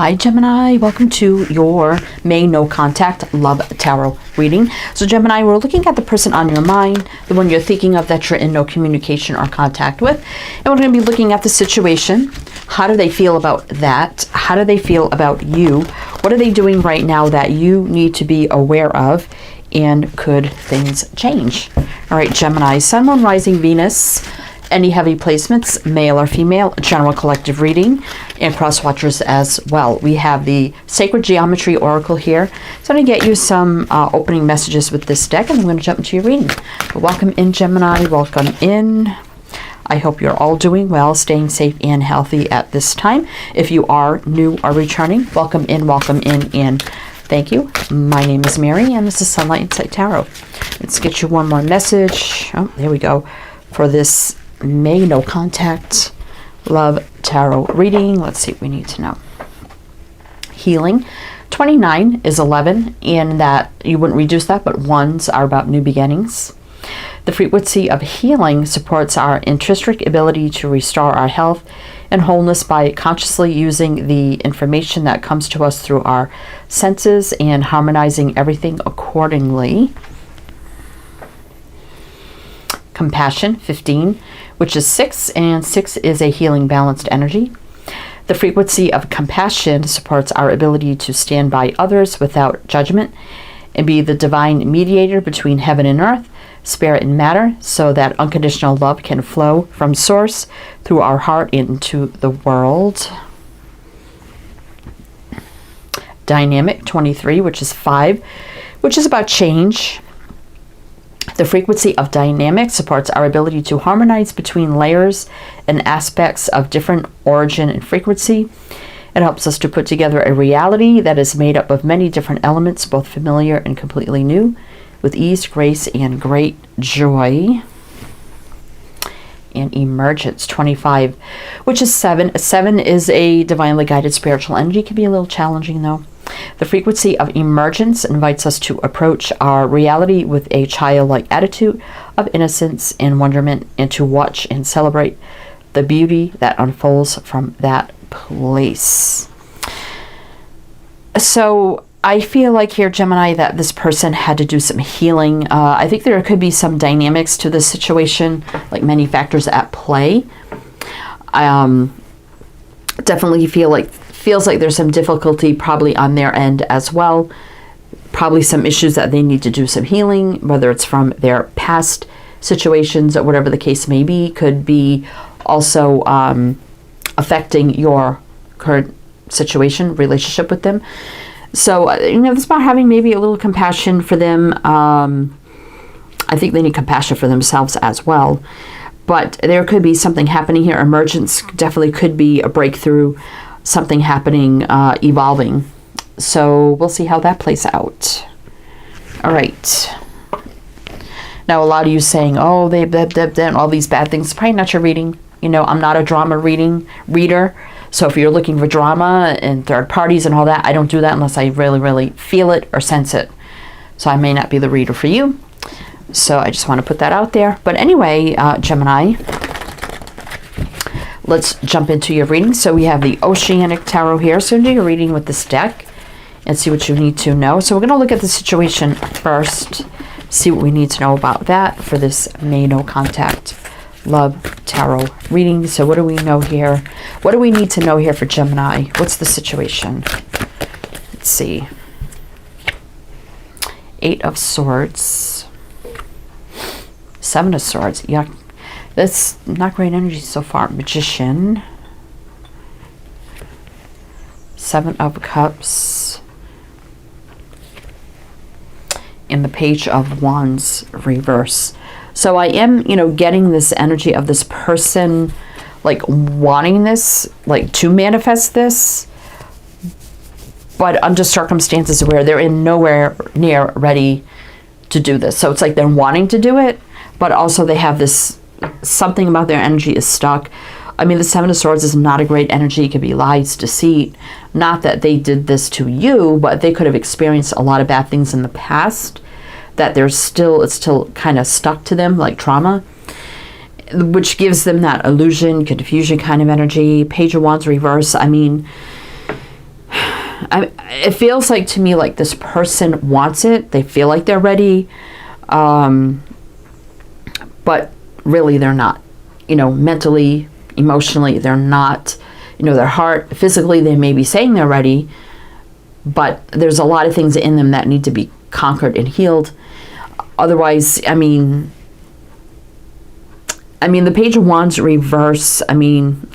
Hi Gemini, welcome to your May No Contact Love Tarot reading. So Gemini, we're looking at the person on your mind, the one you're thinking of that you're in no communication or contact with. And we're going to be looking at the situation. How do they feel about that? How do they feel about you? What are they doing right now that you need to be aware of? And could things change? All right, Gemini, Sun, Moon, Rising, Venus. Any heavy placements, male or female, general collective reading, and cross watchers as well. We have the Sacred Geometry Oracle here. So I'm going to get you some opening messages with this deck, and I'm going to jump into your reading. But welcome in, Gemini. Welcome in. I hope you're all doing well, staying safe and healthy at this time. If you are new or returning, welcome in, and thank you. My name is Mary, and this is Sunlight Insight Tarot. Let's get you one more message. Oh, there we go. For this May No Contact Love Tarot reading. Let's see what we need to know. Healing. 29 is 11, and that you wouldn't reduce that, but ones are about new beginnings. The frequency of healing supports our intrinsic ability to restore our health and wholeness by consciously using the information that comes to us through our senses and harmonizing everything accordingly. Compassion, 15, which is 6, and 6 is a healing, balanced energy. The frequency of compassion supports our ability to stand by others without judgment and be the divine mediator between heaven and earth, spirit and matter, so that unconditional love can flow from source through our heart into the world. Dynamic, 23, which is 5, which is about change. The frequency of dynamic supports our ability to harmonize between layers and aspects of different origin and frequency. It helps us to put together a reality that is made up of many different elements, both familiar and completely new, with ease, grace, and great joy. And emergence, 25, which is 7. 7 is a divinely guided spiritual energy. Can be a little challenging though. The frequency of emergence invites us to approach our reality with a childlike attitude of innocence and wonderment, and to watch and celebrate the beauty that unfolds from that place. So I feel like here, Gemini, that this person had to do some healing. I think there could be some dynamics to this situation, like many factors at play. Definitely feels like there's some difficulty probably on their end as well. Probably some issues that they need to do some healing, whether it's from their past situations or whatever the case may be. Could be also affecting your current situation, relationship with them. So, it's about having maybe a little compassion for them. I think they need compassion for themselves as well. But there could be something happening here. Emergence definitely could be a breakthrough, something happening, evolving. So we'll see how that plays out. All right. Now, a lot of you saying, oh, they've done all these bad things. It's probably not your reading. I'm not a drama reader. So if you're looking for drama and third parties and all that, I don't do that unless I really, really feel it or sense it. So I may not be the reader for you. So I just want to put that out there. But anyway, Gemini, let's jump into your reading. So we have the Oceanic Tarot here. So do your reading with this deck and see what you need to know. So we're going to look at the situation first, see what we need to know about that for this May No Contact Love Tarot reading. So what do we know here? What do we need to know here for Gemini? What's the situation? Let's see. 8 of Swords. 7 of Swords. Yeah, that's not great energy so far. Magician. 7 of Cups. And the Page of Wands reverse. So I am, getting this energy of this person, like wanting this, like to manifest this, but under circumstances where they're in nowhere near ready to do this. So it's like they're wanting to do it, but also they have this, something about their energy is stuck. The 7 of Swords is not a great energy. It could be lies, deceit. Not that they did this to you, but they could have experienced a lot of bad things in the past that it's still kind of stuck to them, like trauma, which gives them that illusion, confusion kind of energy. Page of Wands reverse. it feels like to me like this person wants it. They feel like they're ready. But really they're not. You know, mentally, emotionally, they're not. You know, their heart, physically, they may be saying they're ready, but there's a lot of things in them that need to be conquered and healed. Otherwise, I mean, the Page of Wands reverse,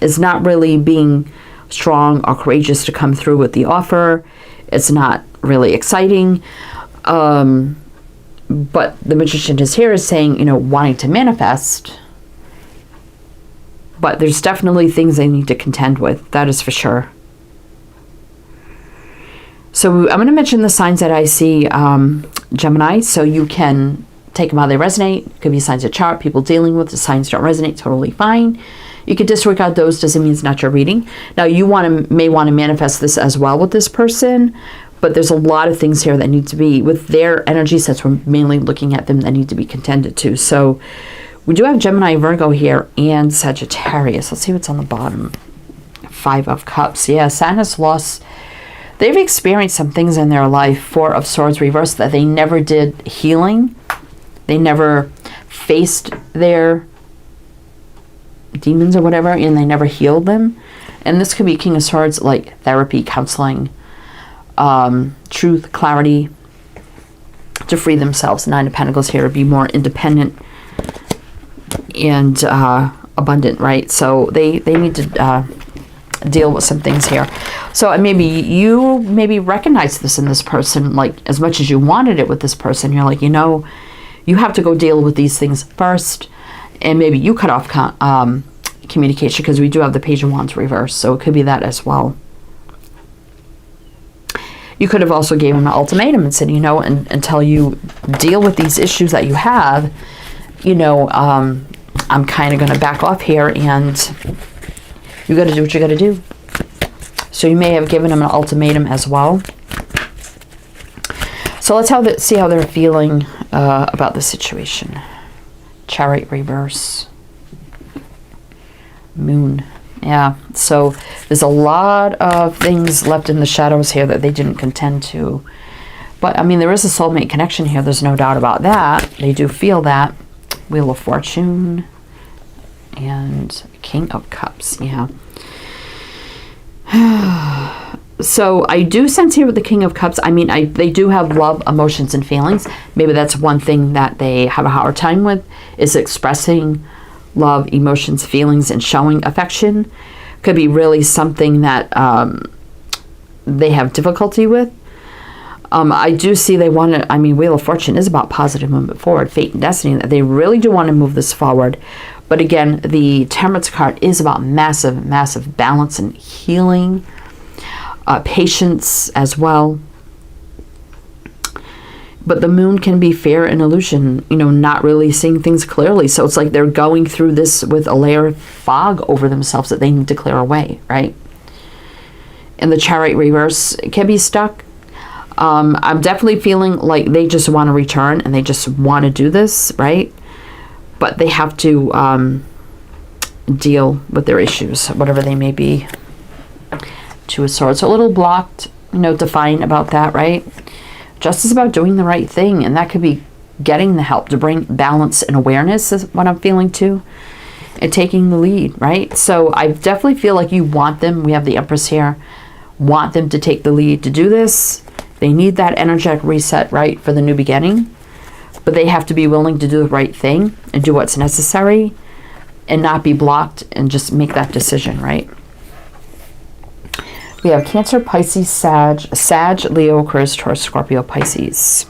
is not really being strong or courageous to come through with the offer. It's not really exciting. But the Magician is here is saying, you know, wanting to manifest. But there's definitely things they need to contend with. That is for sure. So I'm going to mention the signs that I see, Gemini, so you can take them how they resonate. It could be signs of chart, people dealing with the signs don't resonate, totally fine. You could disregard those, doesn't mean it's not your reading. Now you may want to manifest this as well with this person, but there's a lot of things here that need to be, with their energy sets, we're mainly looking at them, that need to be contended to. So we do have Gemini, Virgo here, and Sagittarius. Let's see what's on the bottom. 5 of Cups. Yeah, Saturn has lost. They've experienced some things in their life. 4 of Swords reversed, that they never did healing. They never faced their demons or whatever, and they never healed them. And this could be King of Swords, like therapy, counseling, truth, clarity, to free themselves. 9 of Pentacles here, to be more independent and abundant, right? So they need to deal with some things here. So maybe you recognize this in this person, like as much as you wanted it with this person, you're like, you know, you have to go deal with these things first, and maybe you cut off communication, because we do have the Page of Wands reversed, so it could be that as well. You could have also gave him an ultimatum and said, you know, until you deal with these issues that you have, you know, I'm kind of going to back off here, and you got to do what you got to do. So you may have given him an ultimatum as well. So let's see how they're feeling about the situation. Chariot reverse. Moon. Yeah, so there's a lot of things left in the shadows here that they didn't contend to. But, there is a soulmate connection here. There's no doubt about that. They do feel that. Wheel of Fortune. And King of Cups. Yeah. So I do sense here with the King of Cups, they do have love, emotions, and feelings. Maybe that's one thing that they have a hard time with, is expressing love, emotions, feelings, and showing affection. Could be really something that they have difficulty with. I do see they want to, Wheel of Fortune is about positive movement forward, fate and destiny. They really do want to move this forward. But again, the Temperance card is about massive, massive balance and healing. Patience as well. But the Moon can be fear and illusion, not really seeing things clearly. So it's like they're going through this with a layer of fog over themselves that they need to clear away, right? And the Chariot reverse can be stuck. I'm definitely feeling like they just want to return and they just want to do this, right? But they have to deal with their issues, whatever they may be. Two of Swords, so a little blocked, defiant about that, right? Justice is about doing the right thing, and that could be getting the help to bring balance and awareness is what I'm feeling too, and taking the lead, right? So I definitely feel like you want them, we have the Empress here, want them to take the lead to do this. They need that energetic reset, right, for the new beginning, but they have to be willing to do the right thing and do what's necessary and not be blocked and just make that decision, right? We have Cancer, Pisces, Sag, Leo, Aquarius, Taurus, Scorpio, Pisces.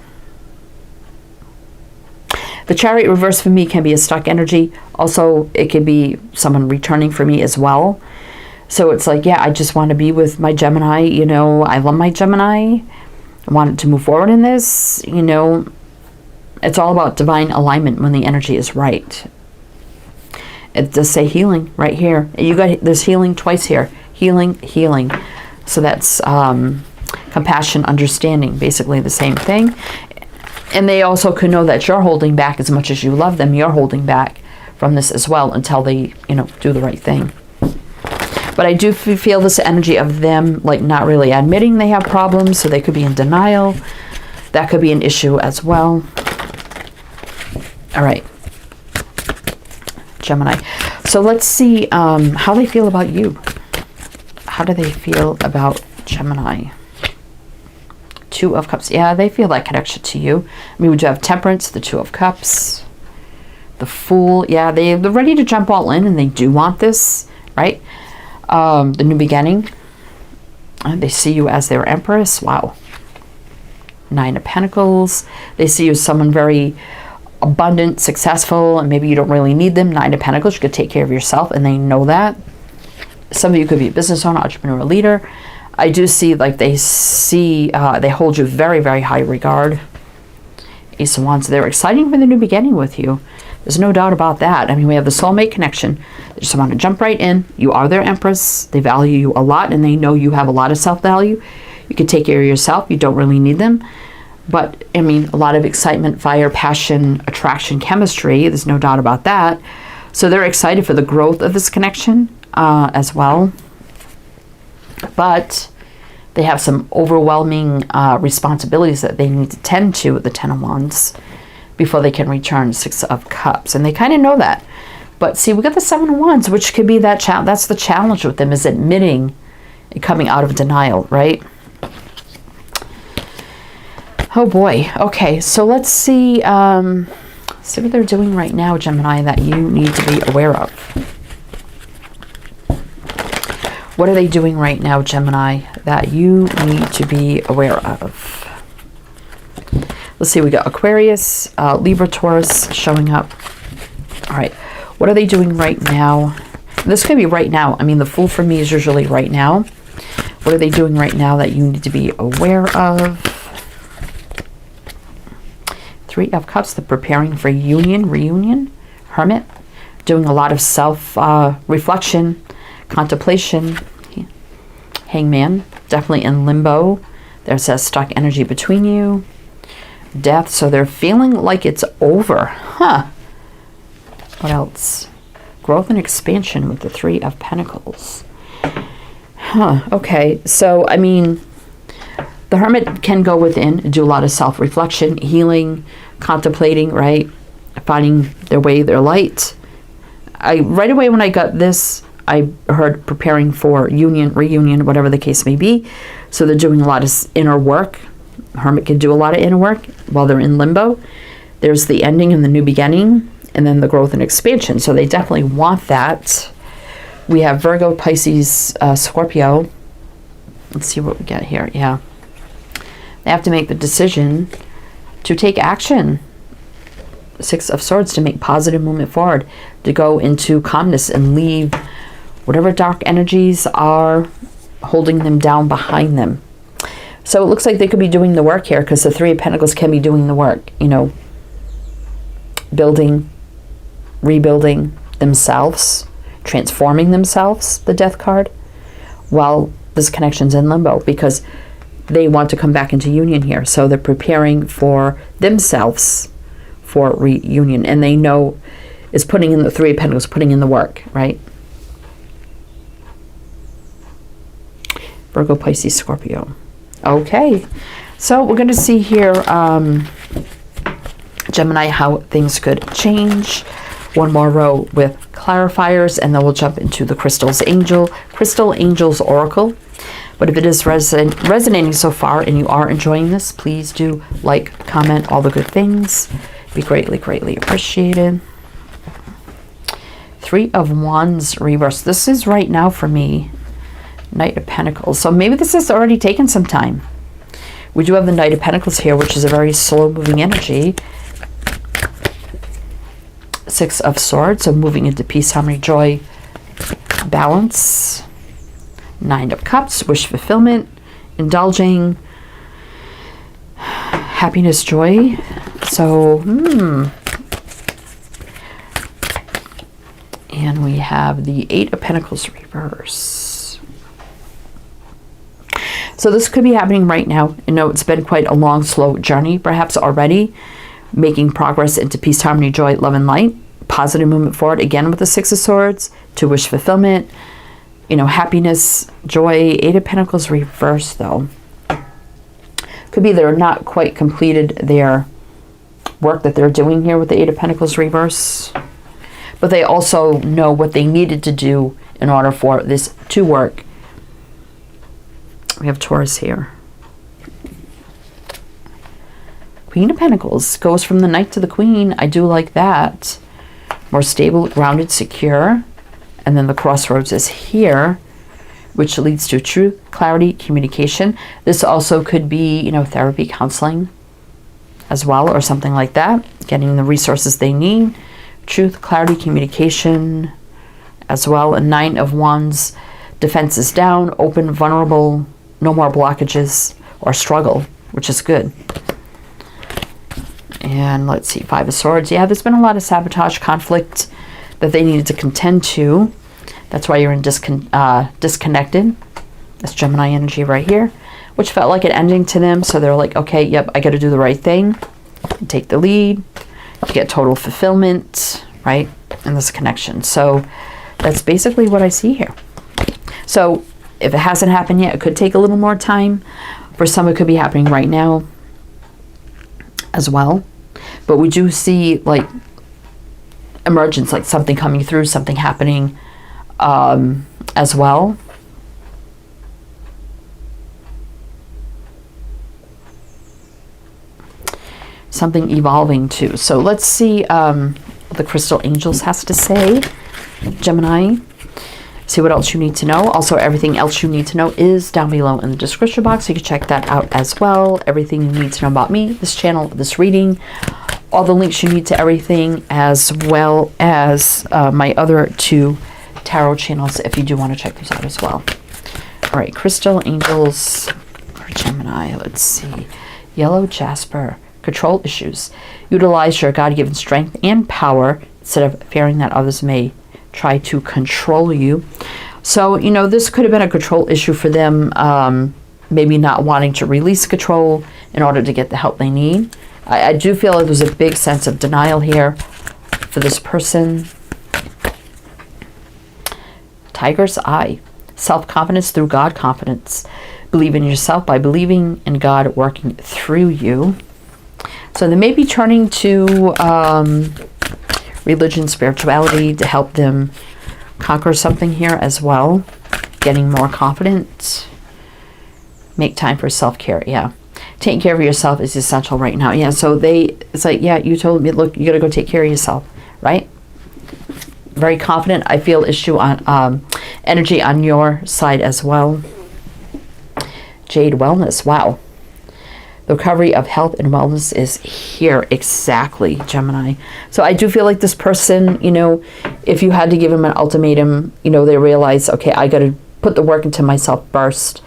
The Chariot reverse for me can be a stuck energy. Also, it could be someone returning for me as well. So it's like, yeah, I just want to be with my Gemini. I love my Gemini. I want to move forward in this. It's all about divine alignment when the energy is right. It does say healing right here. There's healing twice here. Healing, healing. So that's compassion, understanding, basically the same thing. And they also could know that you're holding back as much as you love them. You're holding back from this as well until they, do the right thing. But I do feel this energy of them like not really admitting they have problems, so they could be in denial. That could be an issue as well. All right, Gemini. So let's see how they feel about you. How do they feel about Gemini? Two of Cups. Yeah, they feel that connection to you. I mean, would you have Temperance, the Two of Cups, the Fool? Yeah, they're ready to jump all in, and they do want this, right? The new beginning. They see you as their Empress. Wow. Nine of Pentacles. They see you as someone very abundant, successful, and maybe you don't really need them. Nine of Pentacles. You could take care of yourself, and they know that. Some of you could be a business owner, entrepreneur, leader. I do see like they see, they hold you very, very high regard. Ace of Wands. They're excited for the new beginning with you. There's no doubt about that. I mean, we have the soulmate connection. They just want to jump right in. You are their Empress. They value you a lot, and they know you have a lot of self-value. You can take care of yourself. You don't really need them. But, I mean, a lot of excitement, fire, passion, attraction, chemistry. There's no doubt about that. So they're excited for the growth of this connection as well. But they have some overwhelming responsibilities that they need to tend to with the Ten of Wands before they can return Six of Cups. And they kind of know that. But see, we got the Seven of Wands, which could be that challenge. That's the challenge with them, is admitting and coming out of denial, right? Oh boy. Okay, so let's see what they're doing right now, Gemini, that you need to be aware of. What are they doing right now, Gemini, that you need to be aware of? Let's see, we got Aquarius, Libra, Taurus showing up. All right, what are they doing right now? This could be right now. I mean, the Fool for me is usually right now. What are they doing right now that you need to be aware of? Three of Cups, they're preparing for union, reunion. Hermit, doing a lot of self-reflection, contemplation. Hangman, definitely in limbo. There's a stuck energy between you. Death, so they're feeling like it's over. Huh. What else? Growth and expansion with the Three of Pentacles. Huh. Okay, so, I mean, the Hermit can go within and do a lot of self-reflection, healing, contemplating, right? Finding their way, their light. Right away when I got this, I heard preparing for union, reunion, whatever the case may be. So they're doing a lot of inner work. Hermit can do a lot of inner work while they're in limbo. There's the ending and the new beginning, and then the growth and expansion. So they definitely want that. We have Virgo, Pisces, Scorpio. Let's see what we get here. Yeah. They have to make the decision to take action. Six of Swords, to make positive movement forward, to go into calmness and leave whatever dark energies are holding them down behind them. So it looks like they could be doing the work here, because the Three of Pentacles can be doing the work, you know, building, rebuilding themselves, transforming themselves, the Death card, while this connection's in limbo, because they want to come back into union here. So they're preparing for themselves for reunion, and they know is putting in the Three of Pentacles, putting in the work, right? Virgo, Pisces, Scorpio. Okay, so we're going to see here, Gemini, how things could change. One more row with clarifiers, and then we'll jump into the Crystal Angels Oracle. But if it is resonating so far and you are enjoying this, please do like, comment, all the good things. Be greatly, greatly appreciated. Three of Wands reverse. This is right now for me. Knight of Pentacles. So maybe this has already taken some time. We do have the Knight of Pentacles here, which is a very slow-moving energy. Six of Swords, so moving into peace, harmony, joy, balance. Nine of Cups, wish fulfillment, indulging, happiness, joy. So, and we have the Eight of Pentacles reverse. So this could be happening right now. You know, it's been quite a long, slow journey, perhaps already. Making progress into peace, harmony, joy, love, and light. Positive movement forward, again with the Six of Swords, to wish fulfillment. you know, happiness, joy. Eight of Pentacles reversed, though. Could be they're not quite completed their work that they're doing here with the Eight of Pentacles reverse. But they also know what they needed to do in order for this to work. We have Taurus here. Queen of Pentacles goes from the Knight to the Queen. I do like that. More stable, grounded, secure. And then the Crossroads is here, which leads to truth, clarity, communication. This also could be, you know, therapy, counseling as well, or something like that. Getting the resources they need. Truth, clarity, communication as well. A Nine of Wands. Defense is down, open, vulnerable, no more blockages or struggle, which is good. And let's see, Five of Swords. Yeah, there's been a lot of sabotage, conflict that they needed to contend to. That's why you're in disconnected. That's Gemini energy right here, which felt like an ending to them. So they're like, okay, yep, I got to do the right thing. Take the lead. You get total fulfillment, right? In this connection. So that's basically what I see here. So if it hasn't happened yet, it could take a little more time. For some, it could be happening right now as well. But we do see like emergence, like something coming through, something happening as well. Something evolving too. So let's see what the Crystal Angels has to say. Gemini. See what else you need to know. Also, everything else you need to know is down below in the description box. You can check that out as well. Everything you need to know about me, this channel, this reading, all the links you need to everything, as well as my other two tarot channels if you do want to check those out as well. All right, Crystal Angels for Gemini. Let's see. Yellow Jasper. Control issues. Utilize your God-given strength and power instead of fearing that others may try to control you. So, you know, this could have been a control issue for them, maybe not wanting to release control in order to get the help they need. I do feel like there's a big sense of denial here for this person. Tiger's Eye. Self-confidence through God confidence. Believe in yourself by believing in God working through you. So they may be turning to religion, spirituality to help them conquer something here as well. Getting more confident. Make time for self-care. Yeah. Taking care of yourself is essential right now. Yeah. So it's like, yeah, you told me, look, you got to go take care of yourself. Right? Very confident. I feel issue on energy on your side as well. Jade Wellness. Wow. The recovery of health and wellness is here. Exactly, Gemini. So I do feel like this person, you know, if you had to give them an ultimatum, you know, they realize, okay, I got to put the work into myself first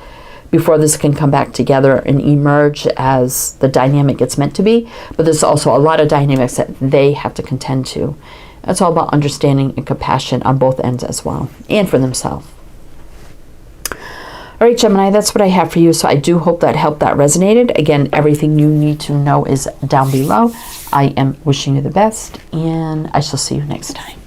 before this can come back together and emerge as the dynamic it's meant to be. But there's also a lot of dynamics that they have to contend to. It's all about understanding and compassion on both ends as well, and for themselves. All right, Gemini, that's what I have for you. So I do hope that helped, that resonated. Again, everything you need to know is down below. I am wishing you the best, and I shall see you next time.